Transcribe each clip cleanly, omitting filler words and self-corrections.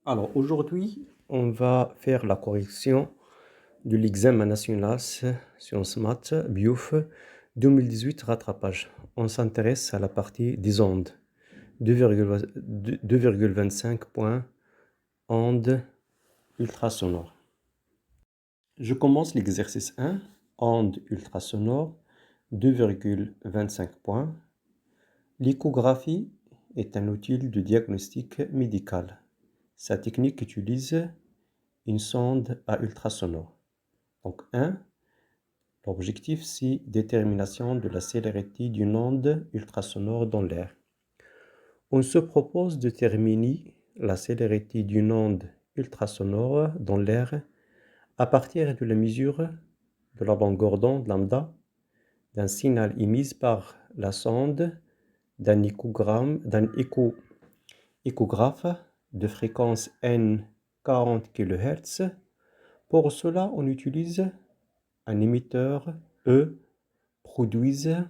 Alors aujourd'hui, on va faire la correction de l'examen national Sciences Maths BIOF 2018 rattrapage. On s'intéresse à la partie des ondes. 2,25 points ondes ultrasonores. Je commence l'exercice 1, ondes ultrasonores, 2,25 points. L'échographie est un outil de diagnostic médical. Sa technique utilise une sonde à ultrasonore. Donc 1, l'objectif c'est détermination de la célérité d'une onde ultrasonore dans l'air. On se propose de déterminer la célérité d'une onde ultrasonore dans l'air à partir de la mesure de la longueur d'onde lambda d'un signal émis par la sonde d'un échographe de fréquence N 40 kHz. Pour cela, on utilise un émetteur E produisant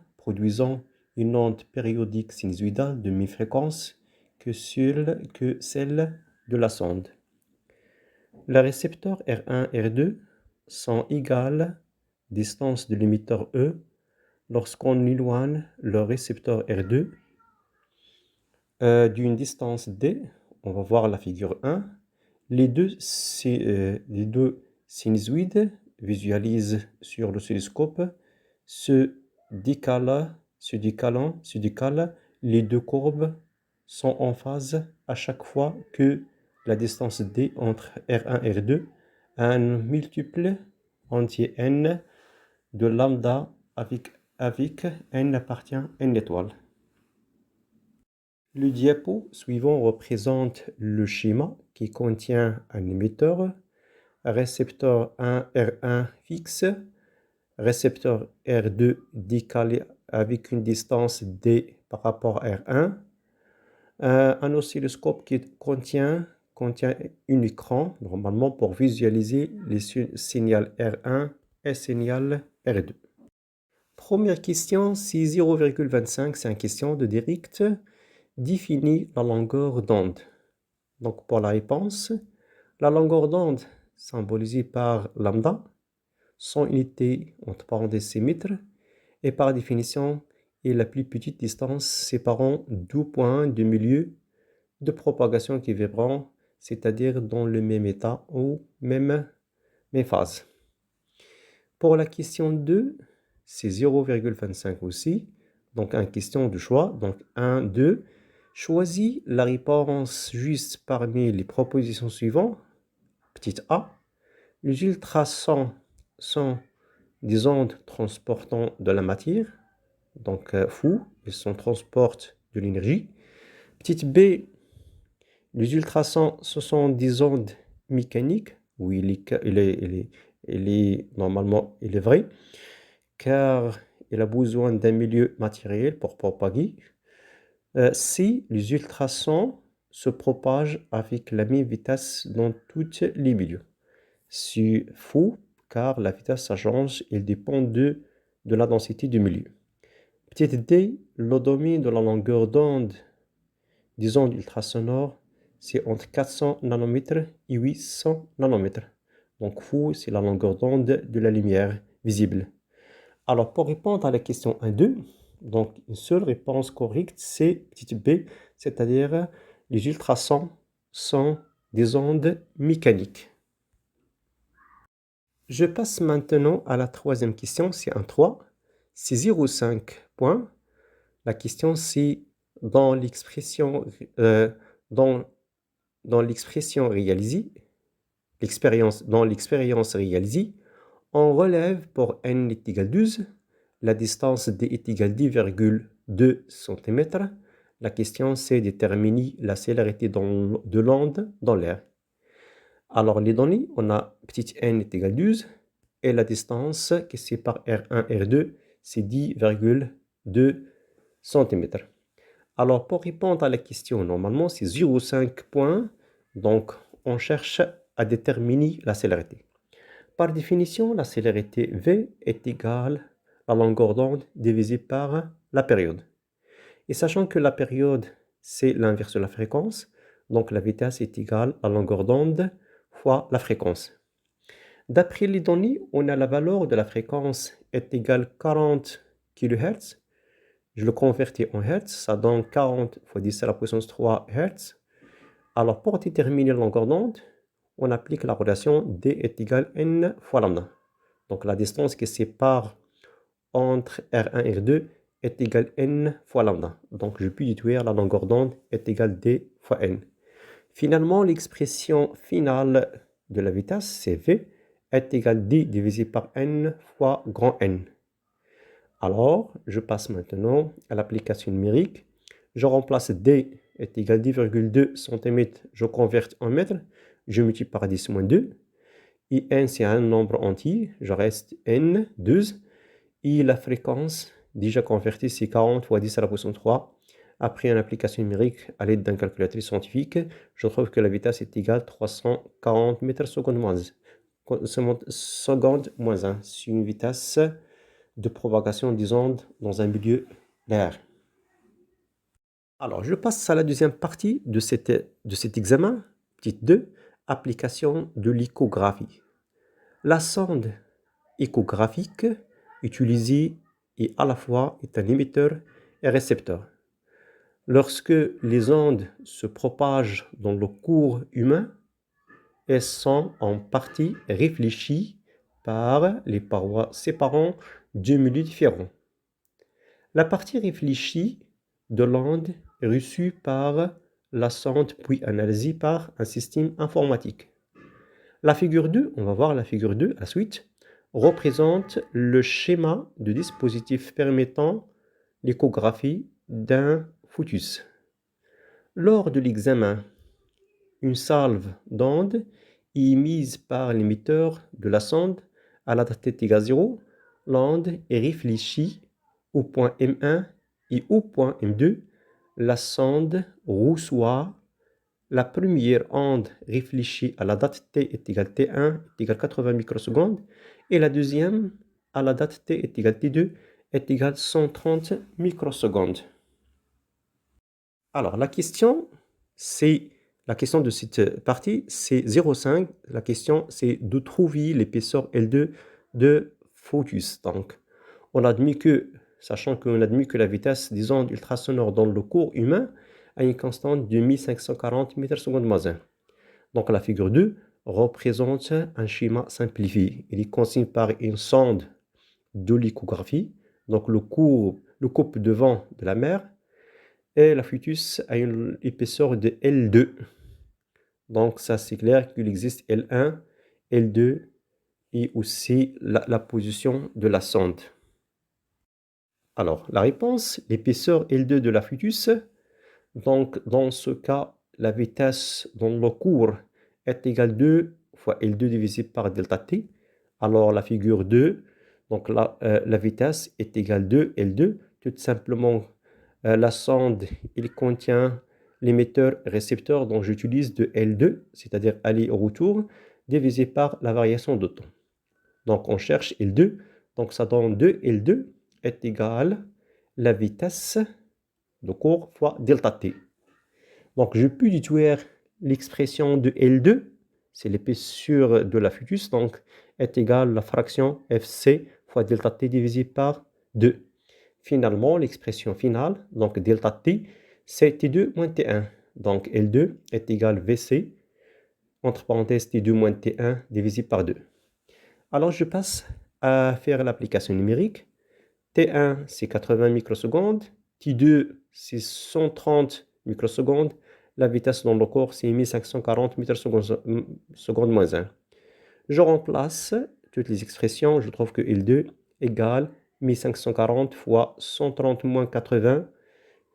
une onde périodique sinusoïdale de même fréquence que celle de la sonde. Les récepteurs R1 et R2 sont égales distance de l'émetteur E lorsqu'on éloigne le récepteur R2 d'une distance D. On va voir la figure 1. Les deux sinusoïdes visualisent sur l'oscilloscope se décalent, les deux courbes sont en phase à chaque fois que la distance D entre R1 et R2 a un multiple entier n de lambda avec n appartient à une étoile. Le diapo suivant représente le schéma qui contient un émetteur, récepteur 1 R1 fixe, récepteur R2 décalé avec une distance D par rapport à R1, un oscilloscope qui contient un écran, normalement pour visualiser les signaux R1 et signal R2. Première question, c'est 0,25, c'est une question de direct. Définit la longueur d'onde. Donc pour la réponse, la longueur d'onde symbolisée par lambda, son unité entre parenthèses c'est mètres, et par définition est la plus petite distance séparant deux points de milieu de propagation qui vibrent, c'est-à-dire dans le même état ou même phase. Pour la question 2, c'est 0,25 aussi, donc une question de choix, donc 1, 2. Choisis la réponse juste parmi les propositions suivantes. Petite A. Les ultrasons sont des ondes transportant de la matière. Donc fou, ils transportent de l'énergie. Petite B. Les ultrasons, ce sont des ondes mécaniques. Oui, normalement, il est vrai. Car il a besoin d'un milieu matériel pour propager. Si les ultrasons se propagent avec la même vitesse dans tous les milieux. C'est faux, car la vitesse ça change, elle dépend de la densité du milieu. Petite D, le domaine de la longueur d'onde des ondes ultrasonores, c'est entre 400 nanomètres et 800 nanomètres. Donc fou, c'est la longueur d'onde de la lumière visible. Alors pour répondre à la question 1-2, donc une seule réponse correcte, c'est petite b, c'est-à-dire les ultrasons sont des ondes mécaniques. Je passe maintenant à la troisième question, c'est un 3, c'est 0,5 points. La question c'est dans l'expression réalisée, dans l'expérience réalisée, on relève pour n est égal à 12, la distance d est égale à 10,2 cm. La question c'est déterminer la célérité de l'onde dans l'air. Alors les données, on a petit n est égal à 12 et la distance qui sépare R1 et R2, c'est 10,2 cm. Alors pour répondre à la question, normalement c'est 0,5 points, donc on cherche à déterminer la célérité. Par définition, la célérité V est égale à la longueur d'onde divisée par la période. Et sachant que la période, c'est l'inverse de la fréquence, Donc la vitesse est égale à la longueur d'onde fois la fréquence. D'après les données, on a la valeur de la fréquence est égale 40 kHz. Je le convertis en Hertz, ça donne 40 fois 10 à la puissance 3 Hertz. Alors pour déterminer la longueur d'onde, on applique la relation D est égal à N fois lambda. Donc la distance qui sépare entre R1 et R2 est égale à N fois lambda. Donc je peux déduire la longueur d'onde est égale D fois N. Finalement, l'expression finale de la vitesse, c'est V, est égale D divisé par N fois grand N. Alors, je passe maintenant à l'application numérique. Je remplace D est égal à 10,2 cm, je convertis en mètres, je multiplie par 10 moins 2. Et N, c'est un nombre entier, je reste N, 12. Et la fréquence, déjà convertie, c'est 40 fois 10 à la puissance 3. Après une application numérique à l'aide d'un calculatrice scientifique, je trouve que la vitesse est égale à 340 mètres secondes moins 1. C'est une vitesse de propagation des ondes dans un milieu linéaire. Alors, je passe à la deuxième partie de cet examen, petite 2, application de l'échographie. La sonde échographique utilisée est à la fois un émetteur et récepteur. Lorsque les ondes se propagent dans le cours humain, elles sont en partie réfléchies par les parois séparant deux milieux différents. La partie réfléchie de l'onde est reçue par la sonde puis analysée par un système informatique. La figure 2, on va voir la figure 2 à la suite, représente le schéma de dispositif permettant l'échographie d'un fœtus. Lors de l'examen, une salve d'onde est émise par l'émetteur de la sonde à la date t égale 0. L'onde est réfléchie au point M1 et au point M2. La sonde reçoit la première onde réfléchie à la date t est égale T1 est égale 80 microsecondes et la deuxième à la date t est égale T2 est égale 130 microsecondes. Alors la question de cette partie, c'est 0,5. La question, c'est de trouver l'épaisseur L2 de fœtus. Donc, sachant qu'on admet que la vitesse des ondes ultrasonores dans le cours humain a une constante de 1540 mètres secondes moins 1. Donc, la figure 2 représente un schéma simplifié. Il est consigné par une sonde de l'échographie, donc le coupe de vent de la mer, et la fœtus a une épaisseur de L2. Donc ça c'est clair qu'il existe L1, L2 et aussi la position de la sonde. Alors la réponse, l'épaisseur L2 de la fœtus, donc dans ce cas, la vitesse dans le cours est égale à 2 fois L2 divisé par delta t. Alors la figure 2, donc la vitesse est égale à 2 L2, tout simplement. La sonde, il contient l'émetteur récepteur dont j'utilise de L2, c'est-à-dire aller-retour, divisé par la variation de temps. Donc on cherche L2, donc ça donne 2 L2 est égal à la vitesse de cours fois delta t. Donc je peux déduire l'expression de L2, c'est l'épaisseur de la fœtus, donc est égal à la fraction Fc fois delta t divisé par 2. Finalement, l'expression finale, donc delta t, c'est T2 moins T1. Donc L2 est égal à Vc, entre parenthèses T2 moins T1 divisé par 2. Alors je passe à faire l'application numérique. T1 c'est 80 microsecondes, T2 c'est 130 microsecondes, la vitesse dans le corps c'est 1540 mètres secondes moins 1. Je remplace toutes les expressions, je trouve que L2 égale 1540 fois 130 moins 80,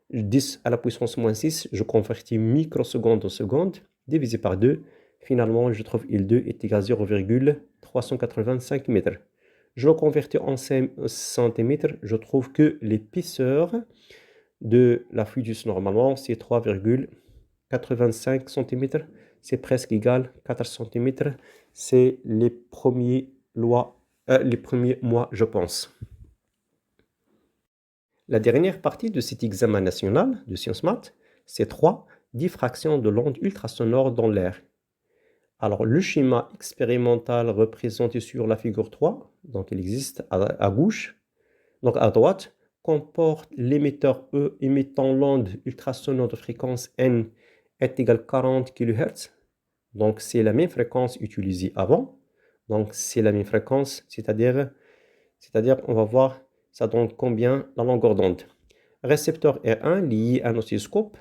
10 à la puissance moins 6, je convertis microsecondes en secondes, divisé par 2. Finalement, je trouve L2 est égal à 0,385 mètres. Je le convertis en centimètres, je trouve que l'épaisseur de la fœtus normalement, c'est 3,85 cm. C'est presque égal à 4 cm. C'est les premiers mois, je pense. La dernière partie de cet examen national de sciences maths, c'est 3, diffraction de l'onde ultrasonore dans l'air. Alors, le schéma expérimental représenté sur la figure 3, donc il existe à gauche, donc à droite, comporte l'émetteur E émettant l'onde ultrasonore de fréquence N est égal 40 kHz. Donc, c'est la même fréquence utilisée avant. Donc, c'est la même fréquence, c'est-à-dire, on va voir, ça donne combien la longueur d'onde. Récepteur R1 lié à un oscilloscope,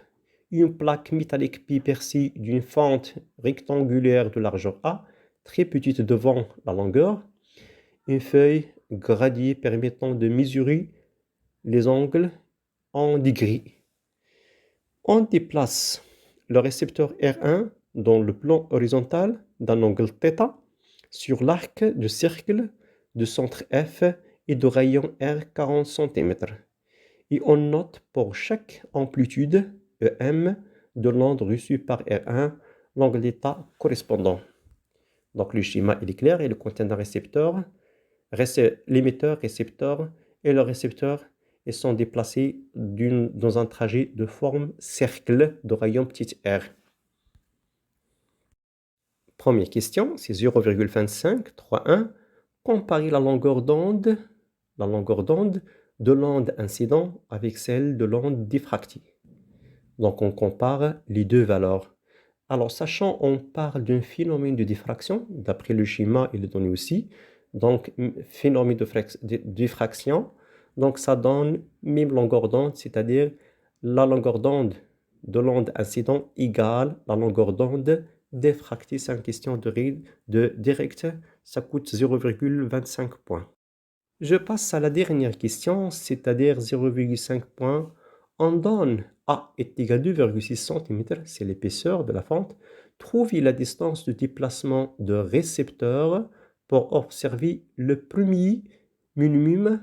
une plaque métallique pi percée d'une fente rectangulaire de largeur A, très petite devant la longueur, une feuille gradée permettant de mesurer les angles en degrés. On déplace le récepteur R1 dans le plan horizontal d'un angle θ sur l'arc de cercle de centre F et de rayon R 40 cm. Et on note pour chaque amplitude EM de l'onde reçue par R1 l'angle d'état correspondant. Donc le schéma il est clair et le contient d'un récepteur, l'émetteur, récepteur et le récepteur ils sont déplacés dans un trajet de forme cercle de rayon petit r. Première question, c'est 0,2531. Comparer la longueur d'onde de l'onde incident avec celle de l'onde diffractive. Donc on compare les deux valeurs. Alors sachant on parle d'un phénomène de diffraction, d'après le schéma il est donné aussi, donc phénomène de diffraction, donc ça donne même longueur d'onde, c'est-à-dire la longueur d'onde de l'onde incident égale la longueur d'onde diffractée. C'est une question de direct, ça coûte 0,25 points. Je passe à la dernière question, c'est-à-dire 0,5 points. On donne A est égal à 2,6 cm, c'est l'épaisseur de la fente. Trouvez la distance de déplacement de récepteur pour observer le premier minimum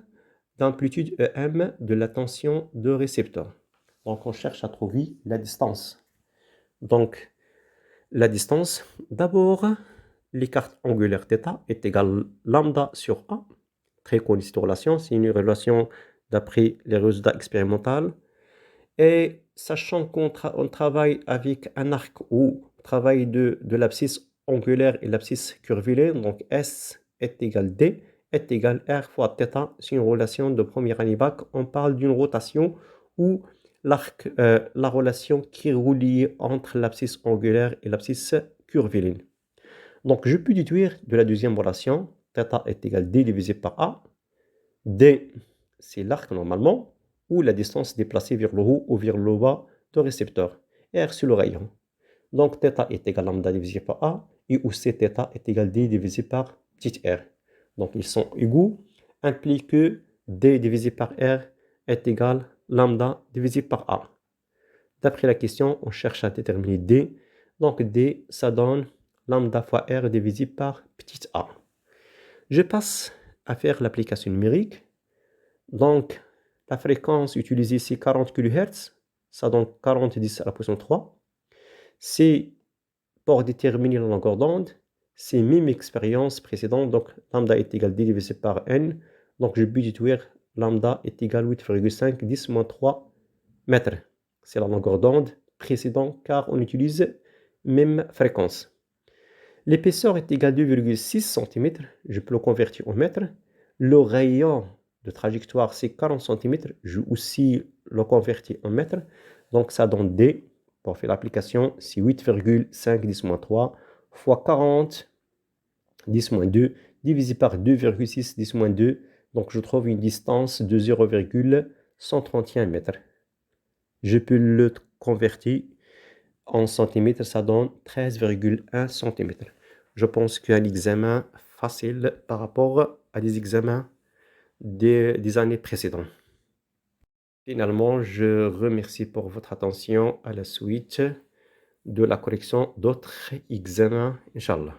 d'amplitude EM de la tension de récepteur. Donc on cherche à trouver la distance. Donc la distance, d'abord, l'écart angulaire θ est égal à lambda sur A. Très connue cette relation, c'est une relation d'après les résultats expérimentaux. Et sachant qu'on travaille avec un arc où on travaille de l'abscisse angulaire et l'abscisse curviligne, donc S est égal D est égal R fois θ, c'est une relation de première année bac. On parle d'une rotation où l'arc, la relation qui est reliée entre l'abscisse angulaire et l'abscisse curviligne. Donc je peux déduire de la deuxième relation, θ est égal à D divisé par A. D, c'est l'arc normalement, ou la distance déplacée vers le haut ou vers le bas du récepteur. R, c'est le rayon. Donc, θ est égal à lambda divisé par A, et aussi θ est égal à D divisé par petit r. Donc, ils sont égaux, implique que D divisé par R est égal à lambda divisé par A. D'après la question, on cherche à déterminer D. Donc, D, ça donne lambda fois R divisé par petit a. Je passe à faire l'application numérique. Donc, la fréquence utilisée, c'est 40 kHz. Ça donne 40 10 à la puissance 3. C'est pour déterminer la longueur d'onde. C'est même expérience précédente. Donc, lambda est égal à D divisé par N. Donc, je peux déduire lambda est égal à 8,5 10 moins 3 mètres. C'est la longueur d'onde précédente car on utilise même fréquence. L'épaisseur est égale à 2,6 cm. Je peux le convertir en mètres. Le rayon de trajectoire, c'est 40 cm. Je vais aussi le convertir en mètres. Donc, ça donne D. Pour faire l'application, c'est 8,5 10 moins 3 fois 40 10 moins 2 divisé par 2,6 10 moins 2. Donc, je trouve une distance de 0,131 mètres. Je peux le convertir en centimètres, ça donne 13,1 cm. Je pense qu'un examen facile par rapport à des examens des années précédentes. Finalement, je remercie pour votre attention à la suite de la correction d'autres examens, Inch'Allah.